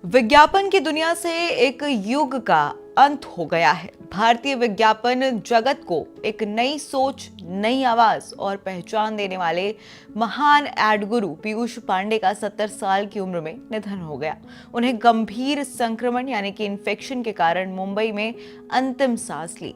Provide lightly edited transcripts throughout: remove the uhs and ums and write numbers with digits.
विज्ञापन की दुनिया से एक युग का अंत हो गया है। भारतीय विज्ञापन जगत को एक नई सोच, नई आवाज और पहचान देने वाले महान एड गुरु पीयूष पांडे का 70 साल की उम्र में निधन हो गया। उन्हें गंभीर संक्रमण यानी कि इन्फेक्शन के कारण मुंबई में अंतिम सांस ली।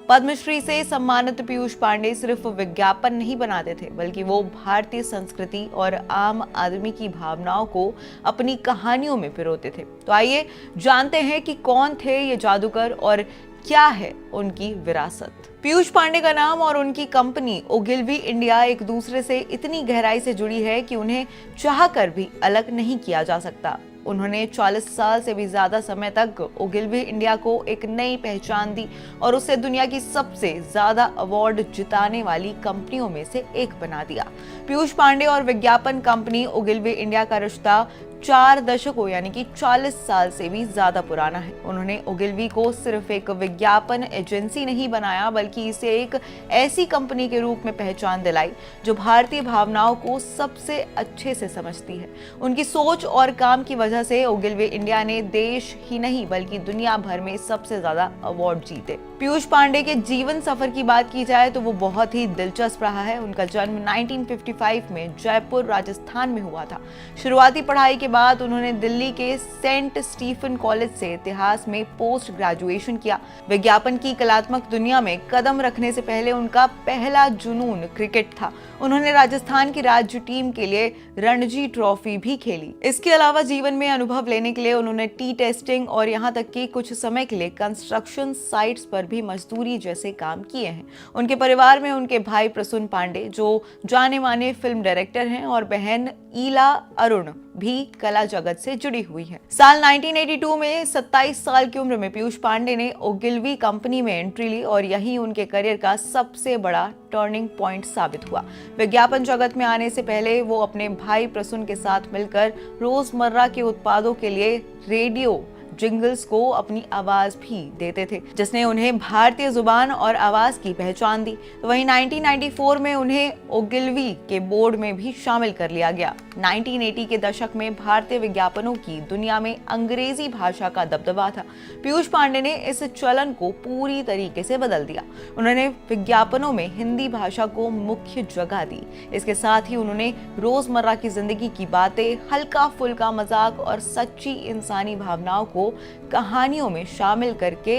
पद्मश्री से सम्मानित पीयूष पांडे सिर्फ विज्ञापन नहीं बनाते थे, बल्कि वो भारतीय संस्कृति और आम आदमी की भावनाओं को अपनी कहानियों में पिरोते थे। तो आइए जानते हैं कि कौन थे ये जादूगर और क्या है उनकी विरासत। पीयूष पांडे का नाम और उनकी कंपनी ओगिलवी इंडिया एक दूसरे से इतनी गहराई से जुड़ी है कि उन्हें चाहकर भी अलग नहीं किया जा सकता। उन्होंने 40 साल से भी ज्यादा समय तक ओगिलवी इंडिया को एक नई पहचान दी और उसे दुनिया की सबसे ज्यादा अवार्ड जिताने वाली कंपनियों में से एक बना दिया। पीयूष पांडे और विज्ञापन कंपनी ओगिलवी इंडिया का रिश्ता 4 दशकों यानी कि 40 साल से भी ज्यादा पुराना है। उन्होंने ओगिलवी को सिर्फ एक विज्ञापन एजेंसी नहीं बनाया, बल्कि इसे एक ऐसी कंपनी के रूप में पहचान दिलाई जो भारतीय भावनाओं को सबसे अच्छे से समझती है। उनकी सोच और काम की वजह से ओगिलवी इंडिया ने देश ही नहीं बल्कि दुनिया भर में सबसे ज्यादा अवार्ड जीते। पीयूष पांडे के जीवन सफर की बात की जाए तो वो बहुत ही दिलचस्प रहा है। उनका जन्म 1955 में जयपुर, राजस्थान में हुआ था। शुरुआती पढ़ाई के बाद उन्होंने दिल्ली के सेंट स्टीफन कॉलेज से इतिहास में पोस्ट ग्रेजुएशन किया। विज्ञापन की कलात्मक दुनिया में कदम रखने से पहले उनका पहला जुनून क्रिकेट था। उन्होंने राजस्थान की राज्य टीम के लिए रणजी ट्रॉफी भी खेली। इसके अलावा जीवन में अनुभव लेने के लिए उन्होंने टी टेस्टिंग और यहाँ तक कि कुछ समय के लिए कंस्ट्रक्शन साइट्स पर भी मजदूरी जैसे काम किए हैं। उनके परिवार में उनके भाई प्रसून पांडे जो जाने माने फिल्म डायरेक्टर हैं और बहन ईला अरुण भी कला जगत से जुड़ी हुई है। साल 1982 में 27 साल की उम्र में पीयूष पांडे ने ओगिलवी कंपनी में एंट्री ली और यही उनके करियर का सबसे बड़ा टर्निंग पॉइंट साबित हुआ। विज्ञापन जगत में आने से पहले वो अपने भाई प्रसून के साथ मिलकर रोजमर्रा के उत्पादों के लिए रेडियो जिंगल्स को अपनी आवाज भी देते थे, जिसने उन्हें भारतीय जुबान और आवाज की पहचान दी। तो वहीं 1994 में उन्हें ओगिलवी के बोर्ड में भी शामिल कर लिया गया। 1980 के दशक में भारतीय विज्ञापनों की दुनिया में अंग्रेजी भाषा का दबदबा था। पीयूष पांडे ने इस चलन को पूरी तरीके से बदल दिया। उन्होंने विज्ञापनों में हिंदी भाषा को मुख्य जगह दी। इसके साथ ही उन्होंने रोजमर्रा की जिंदगी की बातें, हल्का फुल्का मजाक और सच्ची इंसानी भावनाओं को कहानियों में शामिल करके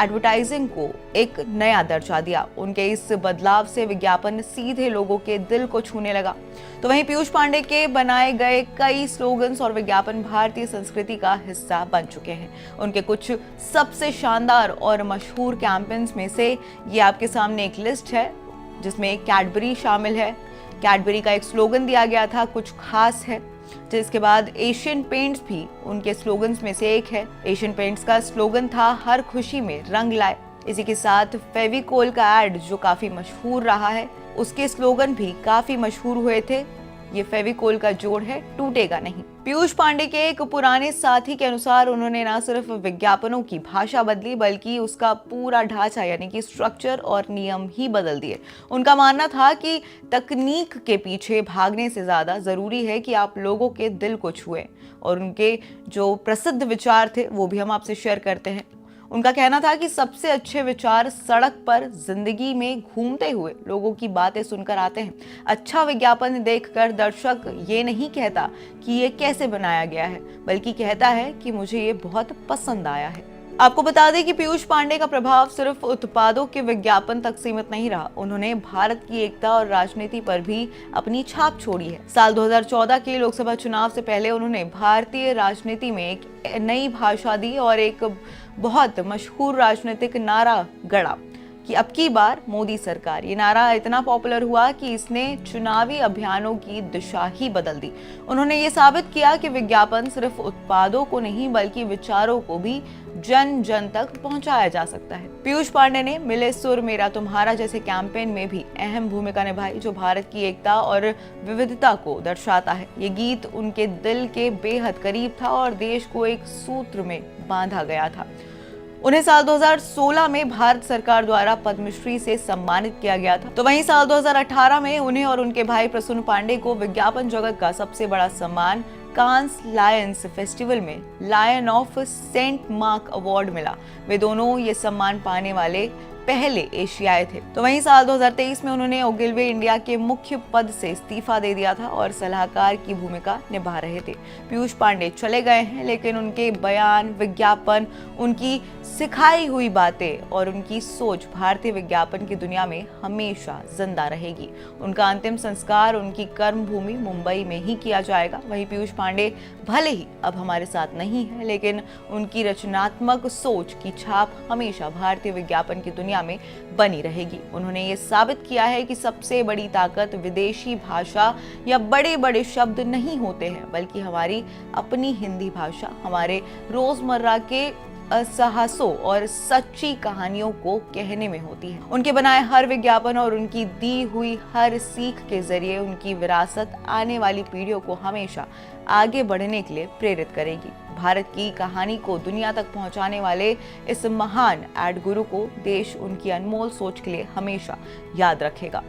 एडवर्टाइजिंग को एक नया दर्जा दिया। उनके इस बदलाव से विज्ञापन सीधे लोगों के दिल को छूने लगा। तो वहीं पीयूष पांडे के बनाए गए कई स्लोगन्स और विज्ञापन भारतीय संस्कृति का हिस्सा बन चुके हैं। उनके कुछ सबसे शानदार और मशहूर कैंपेन्स में से ये आपके सामने एक लिस्ट है, जिसमें कैडबरी शामिल है। कैडबरी का एक स्लोगन दिया गया था, कुछ खास है। जिसके बाद एशियन पेंट्स भी उनके स्लोगन्स में से एक है। एशियन पेंट्स का स्लोगन था, हर खुशी में रंग लाए। इसी के साथ फेविकोल का एड जो काफी मशहूर रहा है, उसके स्लोगन भी काफी मशहूर हुए थे। ये फेविकोल का जोड़ है, टूटेगा नहीं। पीयूष पांडे के एक पुराने साथी के अनुसार उन्होंने न सिर्फ विज्ञापनों की भाषा बदली, बल्कि उसका पूरा ढांचा यानी कि स्ट्रक्चर और नियम ही बदल दिए। उनका मानना था कि तकनीक के पीछे भागने से ज्यादा जरूरी है कि आप लोगों के दिल को छुएं। और उनके जो प्रसिद्ध विचार थे वो भी हम आपसे शेयर करते हैं। उनका कहना था कि सबसे अच्छे विचार सड़क पर जिंदगी में घूमते हुए लोगों की बातें सुनकर आते हैं। अच्छा विज्ञापन देखकर दर्शक ये नहीं कहता कि ये कैसे बनाया गया है, बल्कि कहता है कि मुझे ये बहुत पसंद आया है। आपको बता दें कि पीयूष पांडे का प्रभाव सिर्फ उत्पादों के विज्ञापन तक सीमित नहीं रहा। उन्होंने भारत की एकता और राजनीति पर भी अपनी छाप छोड़ी है। साल 2014 के लोकसभा चुनाव से पहले उन्होंने भारतीय राजनीति में एक नई भाषा दी और एक बहुत मशहूर राजनीतिक नारा गढ़ा कि अब की बार मोदी सरकार। ये नारा इतना पॉपुलर हुआ कि इसने चुनावी अभियानों की दिशा ही बदल दी। उन्होंने ये साबित किया कि विज्ञापन सिर्फ उत्पादों को नहीं बल्कि विचारों को भी जन जन तक पहुंचाया जा सकता है। पीयूष पांडे ने मिले सुर मेरा तुम्हारा जैसे कैंपेन में भी अहम भूमिका निभाई, जो भारत की एकता और विविधता को दर्शाता है। ये गीत उनके दिल के बेहद करीब था और देश को एक सूत्र में बांधा गया था। उन्हें साल 2016 में भारत सरकार द्वारा पद्मश्री से सम्मानित किया गया था। तो वहीं साल 2018 में उन्हें और उनके भाई प्रसून पांडे को विज्ञापन जगत का सबसे बड़ा सम्मान कांस लायंस फेस्टिवल में Lion of Saint Mark award मिला। वे दोनों ये सम्मान पाने वाले पहले एशियाई थे। तो वहीं साल 2023 में उन्होंने ओगिलवे इंडिया के मुख्य पद से इस्तीफा दे दिया था और सलाहकार की भूमिका निभा रहे थे। पीयूष पांडे चले गए हैं, लेकिन उनके बयान, विज्ञापन, उनकी सिखाई हुई बातें और उनकी सोच भारतीय विज्ञापन की दुनिया में हमेशा जिंदा रहेगी। उनका अंतिम संस्कार उनकी कर्मभूमि मुंबई में ही किया जाएगा। वहीं पीयूष पांडे भले ही अब हमारे साथ नहीं है, लेकिन उनकी रचनात्मक सोच की छाप हमेशा भारतीय विज्ञापन की दुनिया में बनी रहेगी। उन्होंने ये साबित किया है कि सबसे बड़ी ताकत विदेशी भाषा या बड़े बड़े शब्द नहीं होते हैं, बल्कि हमारी अपनी हिंदी भाषा, हमारे रोजमर्रा के साहसों और सच्ची कहानियों को कहने में होती है। उनके बनाए हर विज्ञापन और उनकी दी हुई हर सीख के जरिए उनकी विरासत आने वाली पीढ़ियों को हमेशा आगे बढ़ने के लिए प्रेरित करेगी। भारत की कहानी को दुनिया तक पहुंचाने वाले इस महान एड गुरु को देश उनकी अनमोल सोच के लिए हमेशा याद रखेगा।